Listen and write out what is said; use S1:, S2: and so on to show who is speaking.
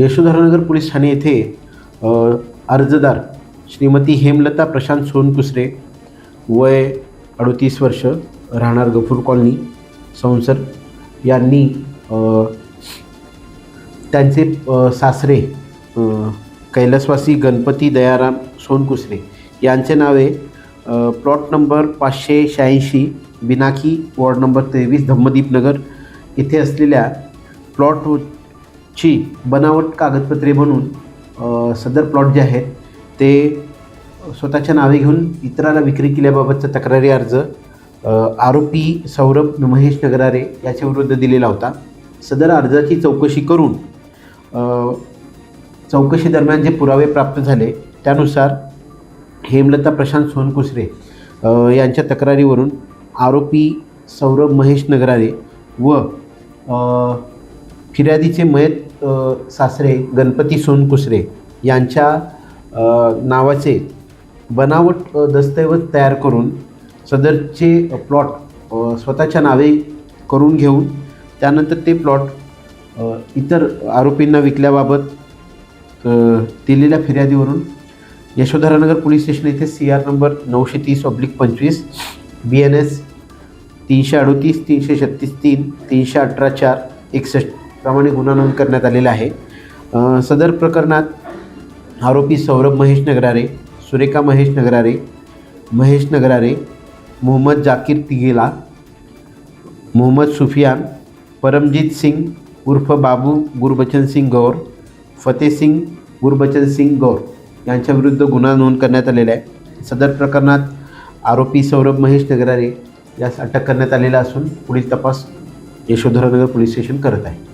S1: Yashodhara Nagar police Thane येथे अर्जदार श्रीमती हेमलता प्रशांत सोनकुसरे, वय 38 वर्ष, राहणार गफूर कॉलनी, संसर, यांनी त्यांचे सासरे कैलासवासी गणपती दयाराम सोनकुसरे यांचे नावे plot number 586 Binaki, ward number 23, Dhammadeep Nagar येथे असलेल्या प्लॉटची बनावट कागदपत्रे बनवून सदर प्लॉट जे आहेत ते स्वतःच्या नावे घेऊन इतराला विक्री केल्याबाबतचा तक्रारी अर्ज आरोपी सौरभ महेश नगरारे याच्या विरुद्ध दिलेला होता. सदर अर्जाची चौकशी करून चौकशी दरम्यान जे पुरावे प्राप्त झाले त्यानुसार हेमलता प्रशांत सोनकुसरे यांच्या तक्रारीवरून आरोपी सौरभ महेश नगरारे व फिर्यादीचे मयत सासरे गणपती सोनकुसरे यांच्या नावाचे बनावट दस्तऐवज तयार करून सदरचे प्लॉट स्वतःच्या नावे करून घेऊन त्यानंतर ते प्लॉट इतर आरोपींना विकल्याबाबत दिलेल्या फिर्यादीवरून यशोधरानगर पोलीस स्टेशन येथे CR नंबर 930/25 BNS 338 336 3 318 4 61 प्रमाणे गुन्हा नोंद करण्यात आलेला आहे. सदर प्रकरणात आरोपी सौरभ महेश नगरारे, सुरेखा महेश नगरारे, महेश नगरारे, मोहम्मद जाकीर तिगेला, मोहम्मद सुफियान, परमजीत सिंग उर्फ बाबू गुरबचन सिंग गौर, फतेह सिंग गुरबचन सिंग गौर यांच्या विरुद्ध गुन्हा नोंद करण्यात आलेला आहे. सदर प्रकरणात आरोपी सौरभ महेश नगरारे यास अटक करण्यात आलेला असून पुढील तपास यशोधरानगर पोलीस स्टेशन करत आहे.